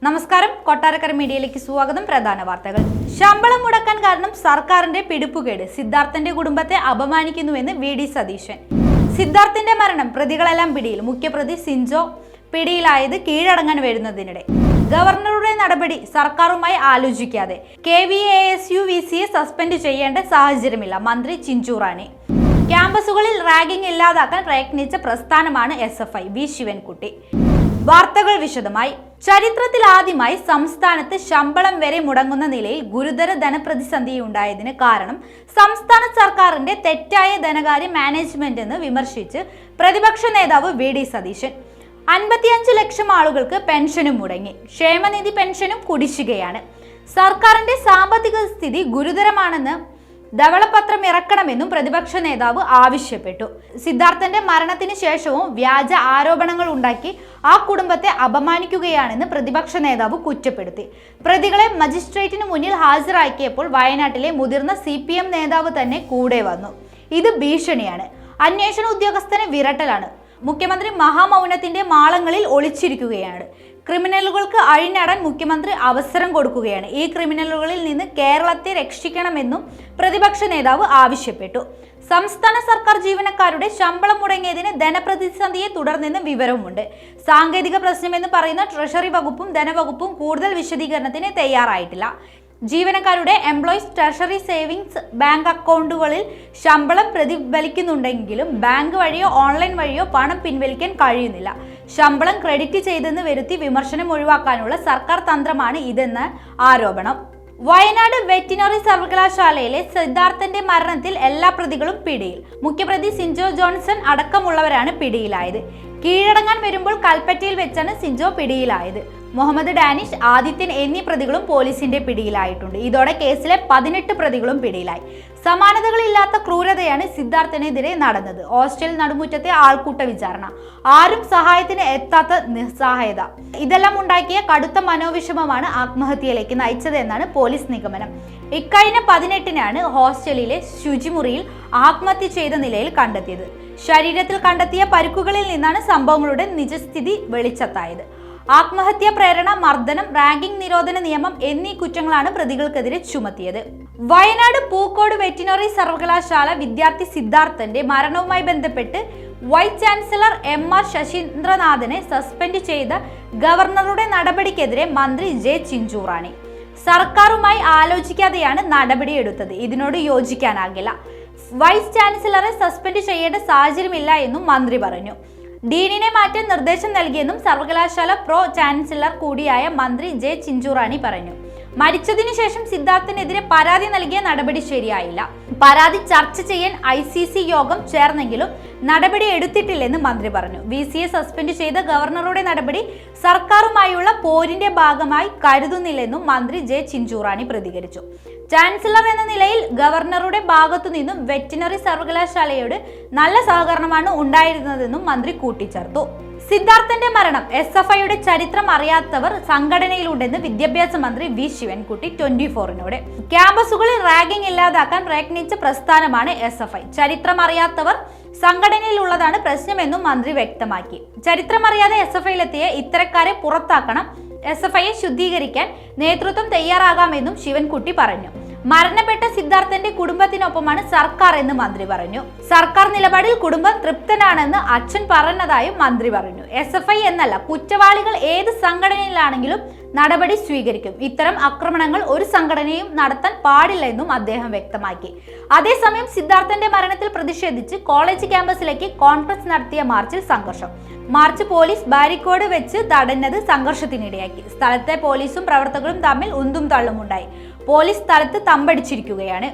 നമസ്കാരം, കൊട്ടാരക്കര മീഡിയയിലേക്ക് സ്വാഗതം. പ്രധാന വാർത്തകൾ. ശമ്പളം മുടക്കാൻ കാരണം സർക്കാരിന്റെ പിടിപ്പുകേട്, സിദ്ധാർത്ഥന്റെ കുടുംബത്തെ അപമാനിക്കുന്നുവെന്ന് വി.ഡി. സതീശൻ. സിദ്ധാർത്ഥന്റെ മരണം പ്രതികളെല്ലാം പിടിയിൽ, മുഖ്യപ്രതി സിഞ്ചോ പിടിയിലായത് കീഴടങ്ങാൻ വരുന്നതിനിടെ. ഗവർണറുടെ നടപടി സർക്കാരുമായി ആലോചിക്കാതെ KVASU-VCയെ സസ്പെൻഡ് ചെയ്യേണ്ട സാഹചര്യമില്ല, മന്ത്രി ചിഞ്ചു റാണി. ക്യാമ്പസുകളിൽ റാഗിംഗ് ഇല്ലാതാക്കാൻ പ്രയത്നിച്ച പ്രസ്ഥാനമാണ് SFI, വി. ശിവൻകുട്ടി. വാർത്തകൾ വിശദമായി. ചരിത്രത്തിൽ ആദ്യമായി സംസ്ഥാനത്ത് ശമ്പളം വരെ മുടങ്ങുന്ന നിലയിൽ ഗുരുതര ധനപ്രതിസന്ധി ഉണ്ടായതിന് കാരണം സംസ്ഥാന സർക്കാരിന്റെ തെറ്റായ ധനകാര്യ മാനേജ്മെന്റ് എന്ന് വിമർശിച്ച് പ്രതിപക്ഷ നേതാവ് വി.ഡി. സതീശൻ. 55 ലക്ഷം ആളുകൾക്ക് പെൻഷനും മുടങ്ങി, ക്ഷേമനിധി പെൻഷനും കുടിശ്ശികയാണ്. സർക്കാരിന്റെ സാമ്പത്തിക സ്ഥിതി ഗുരുതരമാണെന്ന് ധവളപത്രം ഇറക്കണമെന്നും പ്രതിപക്ഷ നേതാവ് ആവശ്യപ്പെട്ടു. സിദ്ധാർത്ഥന്റെ മരണത്തിന് ശേഷവും വ്യാജ ആരോപണങ്ങൾ ഉണ്ടാക്കി ആ കുടുംബത്തെ അപമാനിക്കുകയാണെന്ന് പ്രതിപക്ഷ നേതാവ് കുറ്റപ്പെടുത്തി. പ്രതികളെ മജിസ്ട്രേറ്റിന് മുന്നിൽ ഹാജരാക്കിയപ്പോൾ വയനാട്ടിലെ മുതിർന്ന CPM നേതാവ് തന്നെ കൂടെ വന്നു. ഇത് ഭീഷണിയാണ്, അന്വേഷണ ഉദ്യോഗസ്ഥനെ വിരട്ടലാണ്. മുഖ്യമന്ത്രി മഹാമൗനത്തിന്റെ മാളങ്ങളിൽ ഒളിച്ചിരിക്കുകയാണ്. ക്രിമിനലുകൾക്ക് അഴിഞ്ഞാടാൻ മുഖ്യമന്ത്രി അവസരം കൊടുക്കുകയാണ്. ഈ ക്രിമിനലുകളിൽ നിന്ന് കേരളത്തെ രക്ഷിക്കണമെന്നും പ്രതിപക്ഷ നേതാവ് ആവശ്യപ്പെട്ടു. സംസ്ഥാന സർക്കാർ ജീവനക്കാരുടെ ശമ്പളം മുടങ്ങിയതിന് ധനപ്രതിസന്ധിയെ തുടർന്നെന്ന് വിവരവുമുണ്ട്. സാങ്കേതിക പ്രശ്നമെന്ന് പറയുന്ന ട്രഷറി വകുപ്പും ധനവകുപ്പും കൂടുതൽ വിശദീകരണത്തിന് തയ്യാറായിട്ടില്ല. ജീവനക്കാരുടെ എംപ്ലോയീസ് ട്രഷറി സേവിങ്സ് ബാങ്ക് അക്കൗണ്ടുകളിൽ ശമ്പളം പ്രതിഫലിക്കുന്നുണ്ടെങ്കിലും ബാങ്ക് വഴിയോ ഓൺലൈൻ വഴിയോ പണം പിൻവലിക്കാൻ കഴിയുന്നില്ല. ശമ്പളം ക്രെഡിറ്റ് ചെയ്തെന്ന് വരുത്തി വിമർശനം ഒഴിവാക്കാനുള്ള സർക്കാർ തന്ത്രമാണ് ഇതെന്ന് ആരോപണം. വയനാട് വെറ്റിനറി സർവകലാശാലയിലെ സിദ്ധാർത്ഥന്റെ മരണത്തിൽ എല്ലാ പ്രതികളും പിടിയിൽ. മുഖ്യപ്രതി സിഞ്ചോ ജോൺസൺ അടക്കമുള്ളവരാണ് പിടിയിലായത്. കീഴടങ്ങാൻ വരുമ്പോൾ കൽപ്പറ്റയിൽ വെച്ചാണ് സിഞ്ചോ പിടിയിലായത്. മുഹമ്മദ് ഡാനിഷ്, ആദിത്യൻ എന്നീ പ്രതികളും പോലീസിന്റെ പിടിയിലായിട്ടുണ്ട്. ഇതോടെ കേസിലെ 18 പ്രതികളും പിടിയിലായി. സമാനതകളില്ലാത്ത ക്രൂരതയാണ് സിദ്ധാർത്ഥനെതിരെ നടന്നത്. ഹോസ്റ്റൽ നടുമുറ്റത്തെ ആൾക്കൂട്ട വിചാരണ, ആരും സഹായത്തിന് എത്താത്ത നിസ്സഹായത, ഇതെല്ലാം ഉണ്ടാക്കിയ കടുത്ത മനോവിഷമമാണ് ആത്മഹത്യയിലേക്ക് നയിച്ചതെന്നാണ് പോലീസ് നിഗമനം. ഇക്കഴിഞ്ഞ 18-നാണ് ഹോസ്റ്റലിലെ ശുചിമുറിയിൽ ആത്മഹത്യ ചെയ്ത നിലയിൽ കണ്ടെത്തിയത്. ശരീരത്തിൽ കണ്ടെത്തിയ പരിക്കുകളിൽ നിന്നാണ് സംഭവങ്ങളുടെ നിജസ്ഥിതി വെളിച്ചത്തായത്. ആത്മഹത്യാ പ്രേരണ, മർദ്ദനം, റാഗിംഗ് നിരോധന നിയമം എന്നീ കുറ്റങ്ങളാണ് പ്രതികൾക്കെതിരെ ചുമത്തിയത്. വയനാട് പൂക്കോട് വെറ്റിനറി സർവകലാശാല വിദ്യാർത്ഥി സിദ്ധാർത്ഥന്റെ മരണവുമായി ബന്ധപ്പെട്ട് വൈസ് ചാൻസലർ MR ശശീന്ദ്രനാഥനെ സസ്പെൻഡ് ചെയ്ത ഗവർണറുടെ നടപടിക്കെതിരെ മന്ത്രി ജെ. ചിഞ്ചു റാണി. സർക്കാരുമായി ആലോചിക്കാതെയാണ് നടപടിയെടുത്തത്, ഇതിനോട് യോജിക്കാനാകില്ല. വൈസ് ചാൻസലറെ സസ്പെൻഡ് ചെയ്യേണ്ട സാഹചര്യമില്ല എന്നും മന്ത്രി പറഞ്ഞു. ഡീനിനെ മാറ്റാൻ നിർദ്ദേശം നൽകിയെന്നും സർവകലാശാല പ്രോ ചാൻസലർ കൂടിയായ മന്ത്രി ജെ. ചിഞ്ചു റാണി പറഞ്ഞു. മരിച്ചതിനു ശേഷം സിദ്ധാർത്ഥനെതിരെ പരാതി നൽകിയ നടപടി ശരിയായില്ല. പരാതി ചർച്ച ചെയ്യാൻ ICC യോഗം ചേർന്നെങ്കിലും നടപടി എടുത്തിട്ടില്ലെന്ന് മന്ത്രി പറഞ്ഞു. VCയെ സസ്പെൻഡ് ചെയ്ത ഗവർണറുടെ നടപടി സർക്കാരുമായുള്ള പോരിന്റെ ഭാഗമായി കരുതുന്നില്ലെന്നും മന്ത്രി ജെ. ചിഞ്ചു റാണി പ്രതികരിച്ചു. ചാൻസലർ എന്ന നിലയിൽ ഗവർണറുടെ ഭാഗത്തു നിന്നും വെറ്റിനറി സർവകലാശാലയോട് നല്ല സഹകരണമാണ് ഉണ്ടായിരുന്നതെന്നും മന്ത്രി കൂട്ടിച്ചേർത്തു. സിദ്ധാർത്ഥന്റെ മരണം SFIയുടെ ചരിത്രം അറിയാത്തവർ സംഘടനയിലുണ്ടെന്ന് വിദ്യാഭ്യാസ മന്ത്രി വി. ശിവൻകുട്ടി 24-നോട്. ക്യാമ്പസുകളിൽ റാഗിംഗ് ഇല്ലാതാക്കാൻ പ്രയത്നിച്ച പ്രസ്ഥാനമാണ് SFI. ചരിത്രം അറിയാത്തവർ സംഘടനയിലുള്ളതാണ് പ്രശ്നമെന്നും മന്ത്രി വ്യക്തമാക്കി. ചരിത്രമറിയാതെ SFIയിലെത്തിയ ഇത്തരക്കാരെ പുറത്താക്കണം. SFIയെ ശുദ്ധീകരിക്കാൻ നേതൃത്വം തയ്യാറാകാമെന്നും ശിവൻകുട്ടി പറഞ്ഞു. മരണപ്പെട്ട സിദ്ധാർത്ഥന്റെ കുടുംബത്തിനൊപ്പമാണ് സർക്കാർ എന്ന് മന്ത്രി പറഞ്ഞു. സർക്കാർ നിലപാടിൽ കുടുംബം തൃപ്തനാണെന്ന് അച്ഛൻ പറഞ്ഞതായും മന്ത്രി പറഞ്ഞു. SFI എന്നല്ല, കുറ്റവാളികൾ ഏത് സംഘടനയിലാണെങ്കിലും നടപടി സ്വീകരിക്കും. ഇത്തരം ആക്രമണങ്ങൾ ഒരു സംഘടനയും നടത്താൻ പാടില്ലെന്നും അദ്ദേഹം വ്യക്തമാക്കി. അതേസമയം സിദ്ധാർത്ഥന്റെ മരണത്തിൽ പ്രതിഷേധിച്ച് കോളേജ് ക്യാമ്പസിലേക്ക് കോൺഗ്രസ് നടത്തിയ മാർച്ചിൽ സംഘർഷം. മാർച്ച് പോലീസ് ബാരിക്കേഡ് വെച്ച് തടഞ്ഞത് സംഘർഷത്തിനിടയാക്കി. സ്ഥലത്തെ പോലീസും പ്രവർത്തകരും തമ്മിൽ ഉന്തും തള്ളുമുണ്ടായി. പോലീസ് സ്ഥലത്ത് തമ്പടിച്ചിരിക്കുകയാണ്.